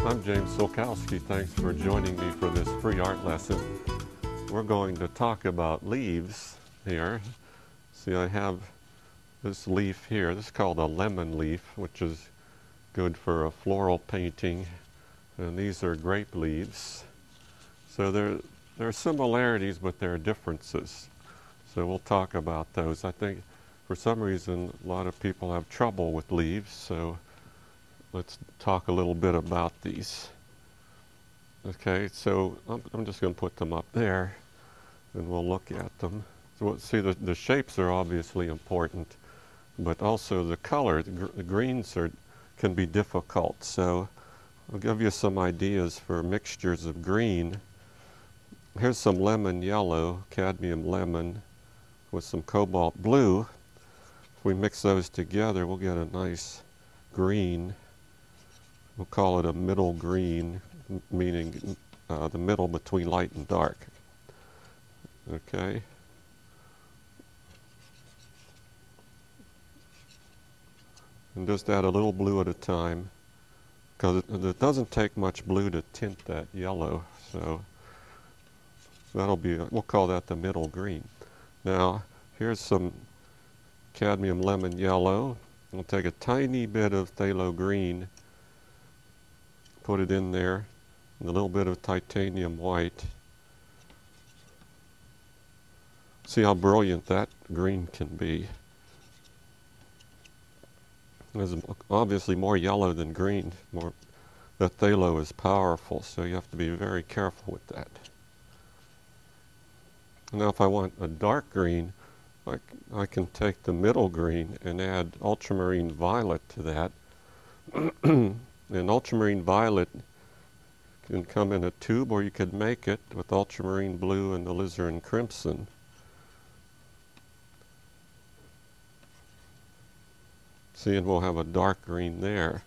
I'm James Sulkowski. Thanks for joining me for this free art lesson. We're going to talk about leaves here. See, I have this leaf here. This is called a lemon leaf, which is good for a floral painting. And these are grape leaves. So there are similarities, but there are differences. So we'll talk about those. I think for some reason a lot of people have trouble with leaves, so let's talk a little bit about these. Okay, so I'm just going to put them up there and we'll look at them. So see, the shapes are obviously important, but also the color. The greens can be difficult. So I'll give you some ideas for mixtures of green. Here's some lemon yellow, cadmium lemon, with some cobalt blue. If we mix those together, we'll get a nice green. We'll call it a middle green, meaning the middle between light and dark. Okay. And just add a little blue at a time, because it doesn't take much blue to tint that yellow. So that'll be, we'll call that the middle green. Now, here's some cadmium lemon yellow. We'll take a tiny bit of phthalo green, put it in there, and a little bit of titanium white. See how brilliant that green can be. There's obviously more yellow than green. That phthalo is powerful, so you have to be very careful with that. Now if I want a dark green, I can take the middle green and add ultramarine violet to that. And ultramarine violet can come in a tube, or you could make it with ultramarine blue and alizarin crimson. See, and we'll have a dark green there.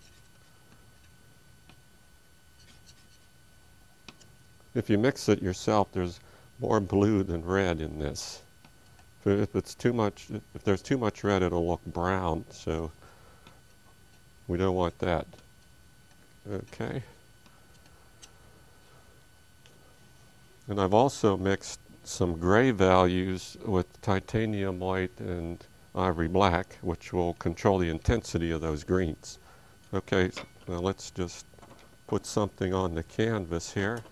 If you mix it yourself, there's more blue than red in this. If there's too much red, it'll look brown, so we don't want that. Okay. And I've also mixed some gray values with titanium white and ivory black, which will control the intensity of those greens. Okay, now let's just put something on the canvas here.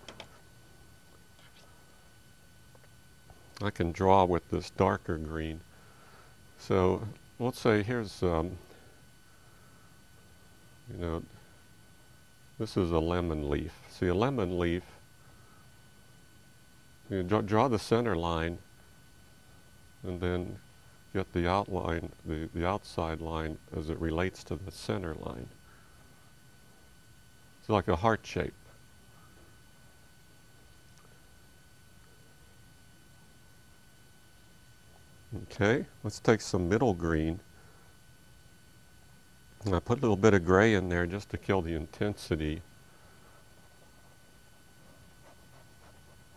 I can draw with this darker green. So let's say here's, this is a lemon leaf. See, a lemon leaf, you draw the center line and then get the outline, the outside line as it relates to the center line. It's like a heart shape. Okay, let's take some middle green. And I put a little bit of gray in there just to kill the intensity.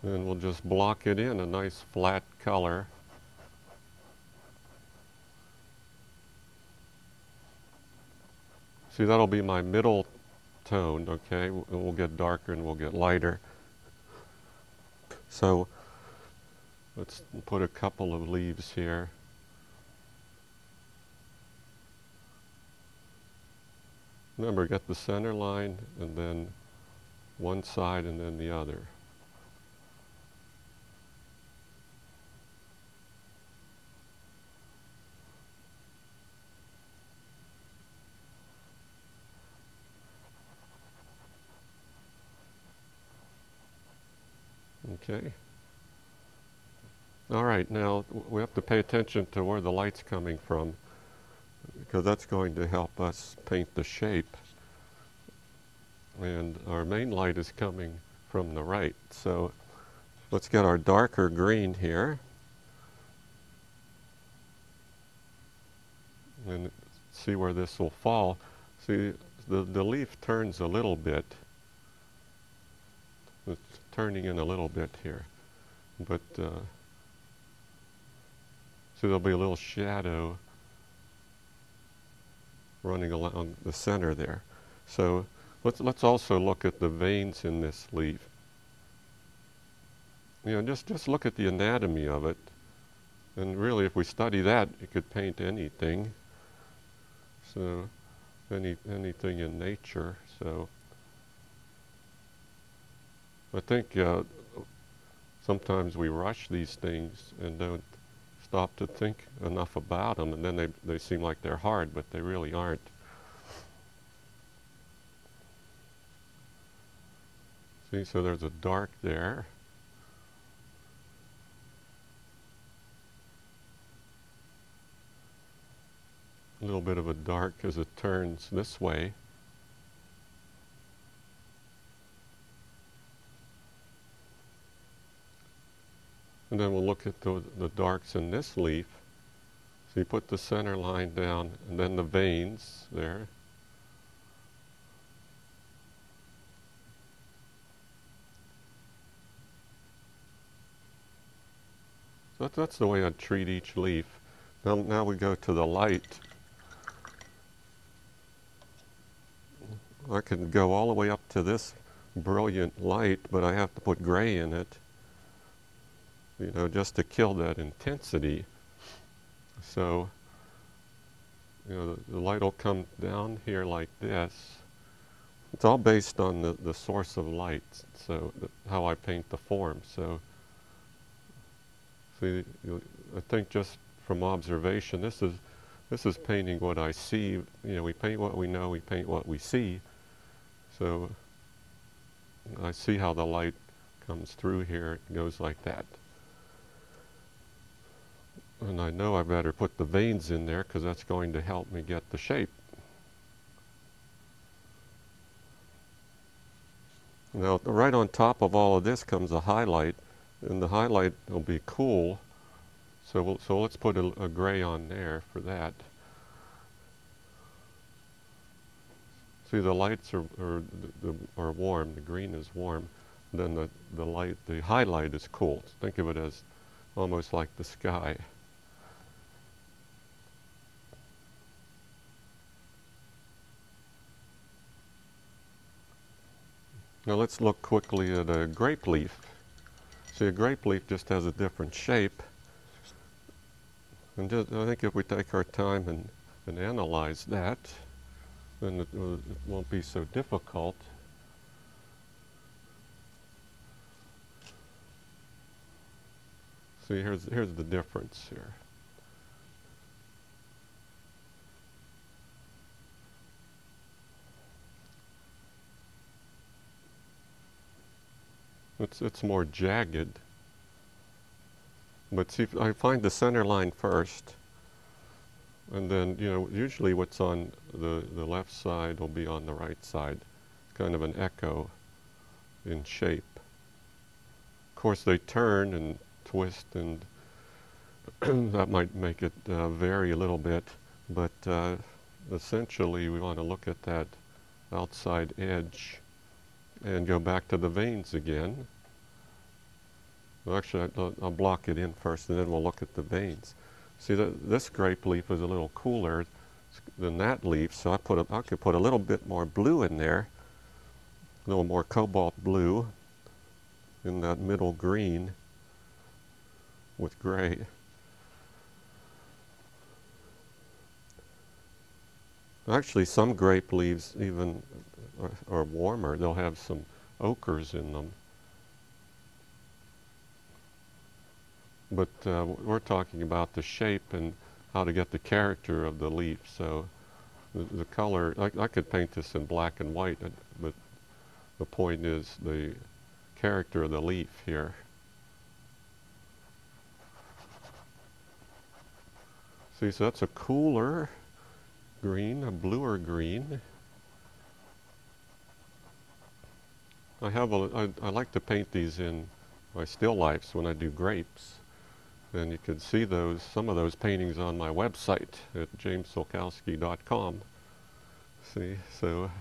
And we'll just block it in a nice flat color. See, that'll be my middle tone, okay? And we'll get darker and we'll get lighter. So let's put a couple of leaves here. Remember, get the center line and then one side and then the other. Okay. All right, now we have to pay attention to where the light's coming from, because that's going to help us paint the shape. And our main light is coming from the right. So let's get our darker green here. And see where this will fall. See, the leaf turns a little bit. It's turning in a little bit here. But so there'll be a little shadow running along the center there. So Let's also look at the veins in this leaf. You know, just look at the anatomy of it. And really, if we study that, you could paint anything. So, anything in nature. So, I think sometimes we rush these things and don't stop to think enough about them, and then they seem like they're hard, but they really aren't. See, so there's a dark there. A little bit of a dark as it turns this way. And then we'll look at the darks in this leaf. So you put the center line down, and then the veins there. So that's the way I'd treat each leaf. Now we go to the light. I can go all the way up to this brilliant light, but I have to put gray in it, you know, just to kill that intensity. So, you know, the light will come down here like this. It's all based on the source of light, so how I paint the form. So, see, I think just from observation, this is painting what I see. You know, we paint what we know, we paint what we see. So I see how the light comes through here. It goes like that. And I know I better put the veins in there because that's going to help me get the shape. Now, right on top of all of this comes a highlight, and the highlight will be cool. So let's put a gray on there for that. See, the lights are warm. The green is warm. Then the highlight is cool. Think of it as almost like the sky. Now let's look quickly at a grape leaf. See, a grape leaf just has a different shape. And I think if we take our time and analyze that, then it won't be so difficult. See, here's the difference here. It's more jagged. But see, I find the center line first, and then, you know, usually what's on the left side will be on the right side, kind of an echo in shape. Of course, they turn and twist, and that might make it vary a little bit, but essentially we want to look at that outside edge and go back to the veins again. Well, actually, I'll block it in first, and then we'll look at the veins. See, this grape leaf is a little cooler than that leaf, so I could put a little bit more blue in there, a little more cobalt blue in that middle green with gray. Actually, some grape leaves even are warmer. They'll have some ochres in them. But we're talking about the shape and how to get the character of the leaf. So the color, I could paint this in black and white, but the point is the character of the leaf here. See, so that's a cooler green, a bluer green. I like to paint these in my still lifes when I do grapes. And you can see some of those paintings on my website at jamessulkowski.com. See, so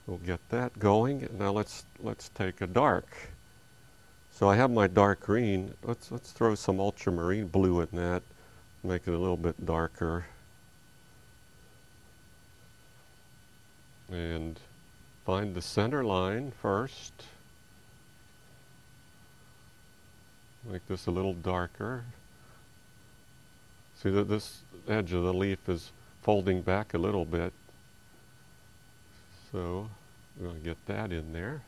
we'll get that going. Now let's take a dark. So I have my dark green. Let's throw some ultramarine blue in that, make it a little bit darker. And find the center line first. Make this a little darker. See that this edge of the leaf is folding back a little bit. So we're going to get that in there.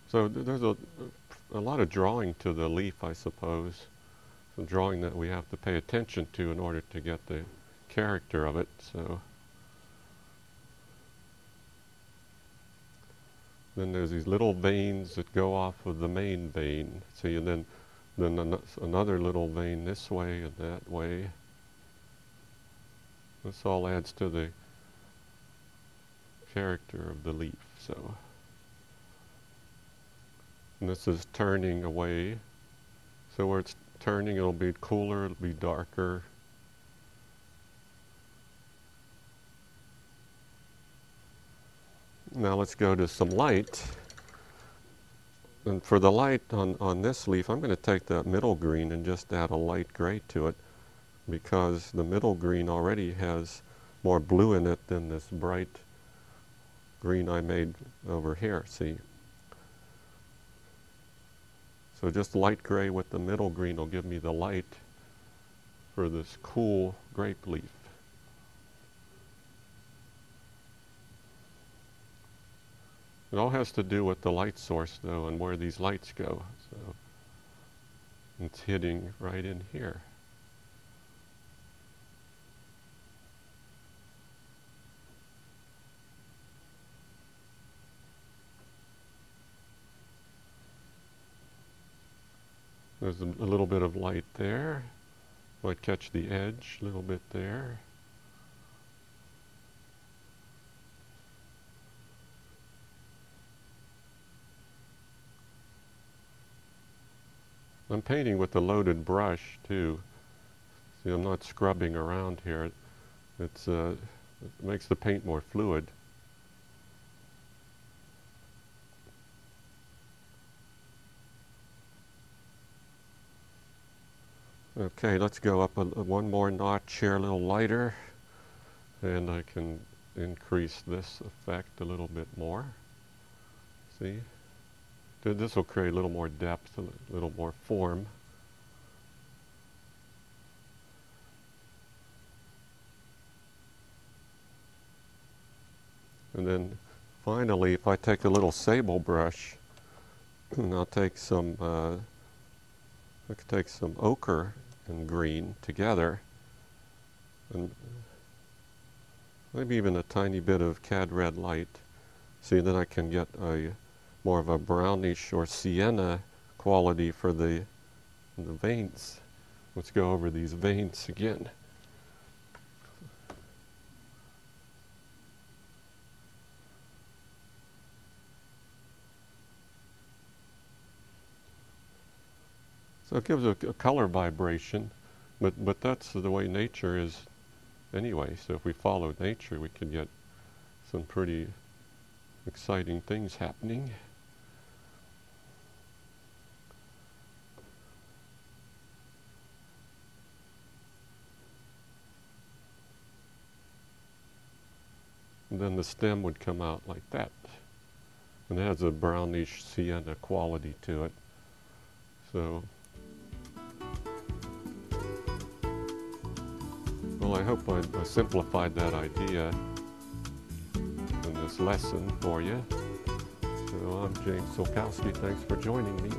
So there's a lot of drawing to the leaf, I suppose. Some drawing that we have to pay attention to in order to get the character of it. So then there's these little veins that go off of the main vein. See, and then another little vein this way and that way. This all adds to the character of the leaf. So. And this is turning away. So where it's turning, it'll be cooler, it'll be darker. Now let's go to some light. And for the light on this leaf, I'm going to take that middle green and just add a light gray to it, because the middle green already has more blue in it than this bright green I made over here, see? So just light gray with the middle green will give me the light for this cool grape leaf. It all has to do with the light source, though, and where these lights go. So it's hitting right in here. There's a little bit of light there. Might catch the edge a little bit there. I'm painting with a loaded brush too. See, I'm not scrubbing around here. It makes the paint more fluid. Okay, let's go up one more notch here, a little lighter, and I can increase this effect a little bit more. See? This will create a little more depth, a little more form. And then finally, if I take a little sable brush, and I'll take some, I could take some ochre and green together, and maybe even a tiny bit of cad red light. See, then I can get a more of a brownish or sienna quality for the veins. Let's go over these veins again. So it gives a color vibration, but that's the way nature is anyway. So if we follow nature, we can get some pretty exciting things happening. And then the stem would come out like that. And it has a brownish sienna quality to it. So, well, I hope I simplified that idea in this lesson for you. So I'm James Sulkowski. Thanks for joining me.